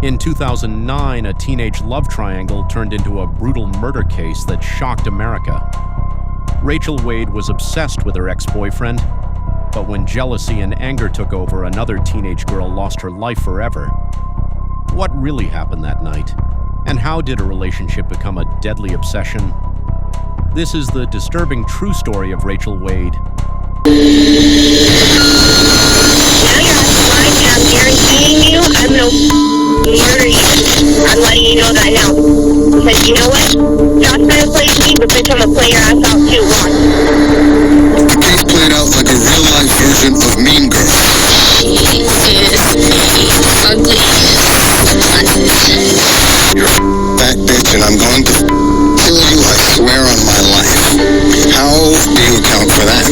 In 2009, a teenage love triangle turned into a brutal murder case that shocked America. Rachel Wade was obsessed with her ex-boyfriend, but when jealousy and anger took over, another teenage girl lost her life forever. What really happened that night? And how did a relationship become a deadly obsession? This is the disturbing true story of Rachel Wade. Now you're on the line, and I'm guaranteeing you I'm gonna murder you. I'm letting you know that now. Because you know what? Josh might have played me, but bitch, I'm gonna play your ass out too. Watch. The case played out like a real-life version of Mean Girls. He is ugly. You're a fat bitch, and I'm going to kill you, I swear on my life. How do you account for that?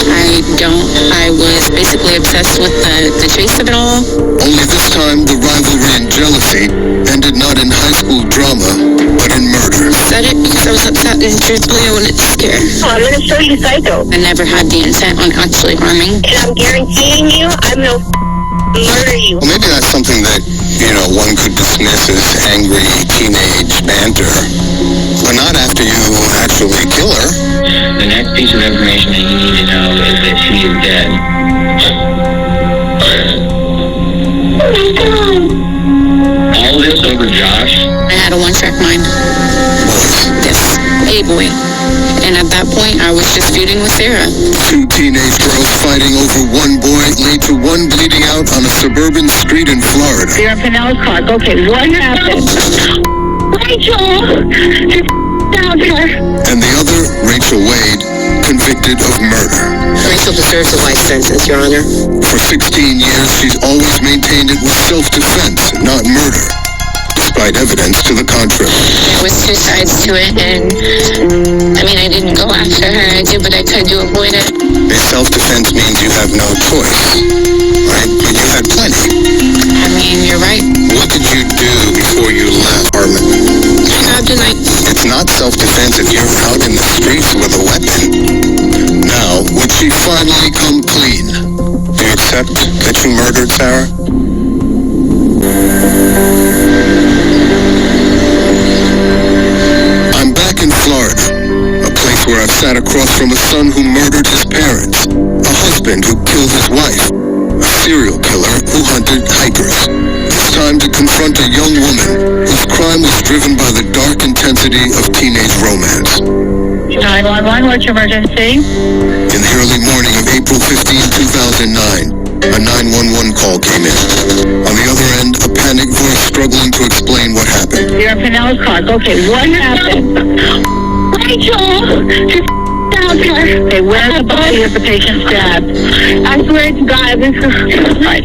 I don't. I was basically obsessed with the chase of it all. Only this time, the rivalry and jealousy ended not in high school drama, but in murder. I said it because I was upset, and truthfully, I wanted to scare. Oh, I'm gonna show you psycho. I never had the intent on actually harming. And I'm guaranteeing you I'm gonna murder you. Well, maybe that's something that, one could dismiss as angry teenage banter, but not after you actually kill her. The next piece of information that you need to know is that she is dead. All this over Josh? I had a one-track mind. Yes, a boy. And at that point, I was just feuding with Sarah. Two teenage girls fighting over one boy lead to one bleeding out on a suburban street in Florida. You're a Pinellas clock. Okay, what happened? Rachel! Just down here. And the other, Rachel Wade, convicted of murder. Rachel deserves a life sentence, Your Honor. For 16 years, she's always maintained it was self-defense, not murder, despite evidence to the contrary. There was two sides to it, and I didn't go after her. I did what I could to avoid it. If self-defense means you have no choice, right? But you had plenty. You're right. What did you do before you left Harmon? I grabbed a knife. It's not self-defense if you're out in the streets with a weapon. Now, would she finally come clean? Do you accept that you murdered Sarah? I'm back in Florida, a place where I've sat across from a son who murdered his parents, a husband who killed his wife, a serial killer who hunted hikers. It's time to confront a young woman whose crime was driven by the dark intensity of teenage romance. 911, what's your emergency? In the early morning of April 15, 2009, a 911 call came in. On the other end, a panicked voice struggling to explain what happened. You're a Pinellas clock. Okay, what happened? Rachel! Just down here. Okay, where's the body of the patient stabbed? I swear to God, this is...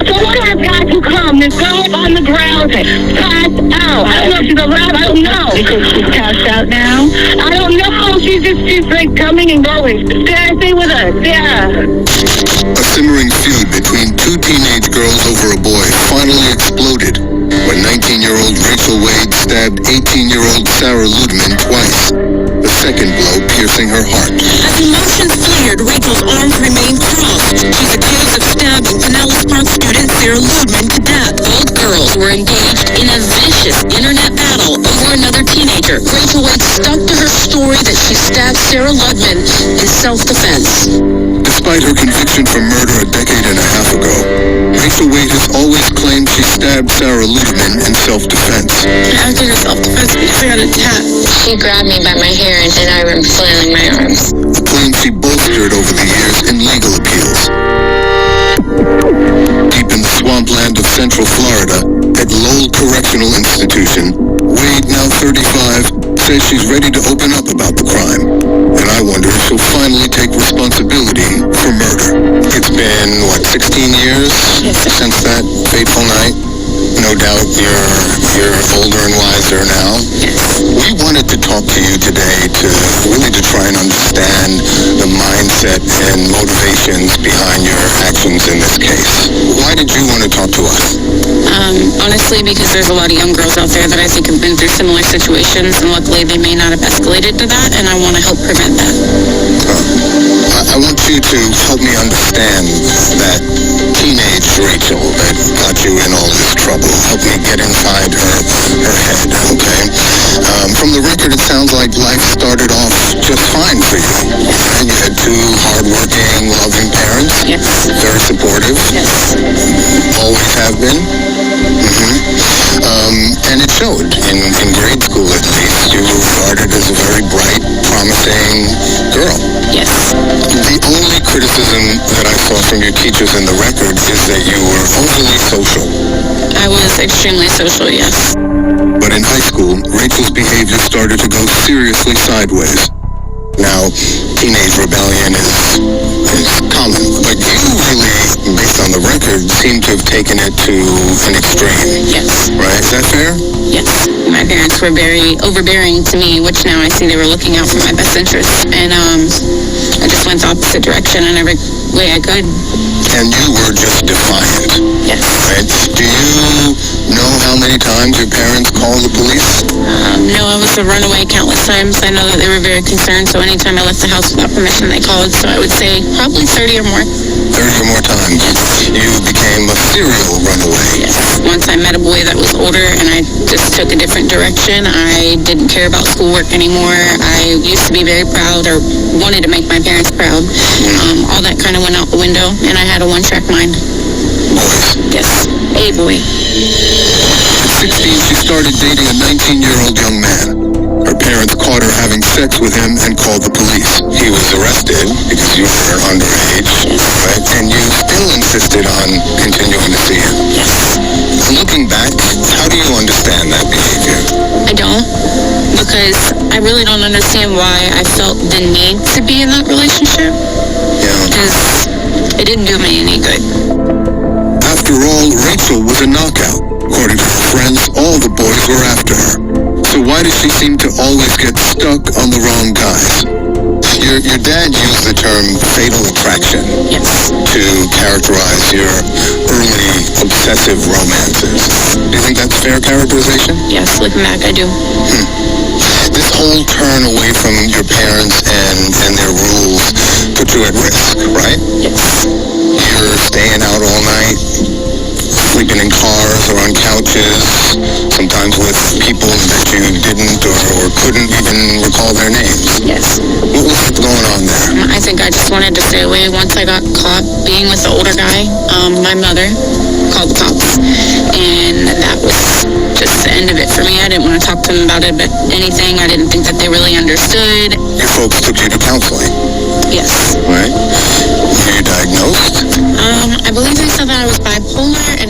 Someone has got to come. This girl on the ground passed out. I don't know if she's alive. I don't know. Because she's passed out now? I don't know. She's like coming and going. Sarah, stay with us. Yeah. A simmering feud between two teenage girls over a boy finally exploded when 19-year-old Rachel Wade stabbed 18-year-old Sarah Ludman twice, the second blow piercing her heart. As emotions flared, Rachel's arms remained crossed. She's accused of stabbing Pinellas Park student Sarah Ludman to death. Both girls were engaged in a vicious internet battle over another teenager. Rachel Wade stuck to her story that she stabbed Sarah Ludman in self-defense. Despite her conviction for murder a decade and a half ago, Rachel Wade has always claimed she stabbed Sarah Ludman in self-defense. I did a self-defense because I got attacked. She grabbed me by my hair and I was flailing my arms. A claim she bolstered over the years in legal appeals. Deep in the swampland of Central Florida, at Lowell Correctional Institution, Wade, now 35, says she's ready to open up about the crime. And I wonder if she'll finally take responsibility for murder. It's been, 16 years since that fateful night? No doubt you're older and wiser now. We wanted to talk to you today to try and understand the mindset and motivations behind your actions in this case. Why did you want to talk to us? Honestly, because there's a lot of young girls out there that I think have been through similar situations, and luckily they may not have escalated to that, and I want to help prevent that. I want you to help me understand that teenage Rachel that got you in all this trouble. trouble. Help me get inside her head, okay? From the record, it sounds like life started off just fine for you. And you had two hardworking, loving parents. Yes. Very supportive. Yes. Always have been. And it showed. In grade school, at least, you were regarded as a very bright, promising girl. Yes. The only criticism that I saw from your teachers in the record is that you were overly social. I was extremely social, yes. But in high school, Rachel's behavior started to go seriously sideways. Now, teenage rebellion is common, but you really, based on the record, seem to have taken it to an extreme. Yes. Right? Is that fair? Yes. My parents were very overbearing to me, which now I see they were looking out for my best interests. And I just went the opposite direction in every way I could. And you were just defiant. Yes. Right? Do you know how many times your parents called the police? No, I was a runaway countless times. I know that they were very concerned, so anytime I left the house without permission, they called. So I would say probably 30 or more. 30 or more times. You became a serial runaway. Yes. Once I met a boy that was older and I just took a different direction. I didn't care about schoolwork anymore. I used to be very proud or wanted to make my parents proud. All that kind of went out the window, and I had a one-track mind. Boys. Yes. A boy. At 16, she started dating a 19-year-old young man. Her parents caught her having sex with him and called the police. He was arrested because you were underage, right? And you still insisted on continuing to see him. Yes. Looking back, how do you understand that behavior? I don't, because I really don't understand why I felt the need to be in that relationship. Yeah. Because it didn't do me any good. After all, Rachel was a knockout. According to her friends, all the boys were after her. So why does she seem to always get stuck on the wrong guys? Your dad used the term fatal attraction to characterize your early obsessive romances. Do you think that's fair characterization? Yes, looking back, I do. This whole turn away from your parents and their rules put you at risk, right? Yes. You're staying out all night, sleeping in cars or on couches, sometimes with people that you didn't or couldn't even recall their names. Yes. What was going on there? I think I just wanted to stay away. Once I got caught being with the older guy, my mother called the cops, and that was just the end of it for me. I didn't want to talk to them about it, but anything. I didn't think that they really understood. Your folks took you to counseling, Yes. right? Were you diagnosed? I believe they said that I was bipolar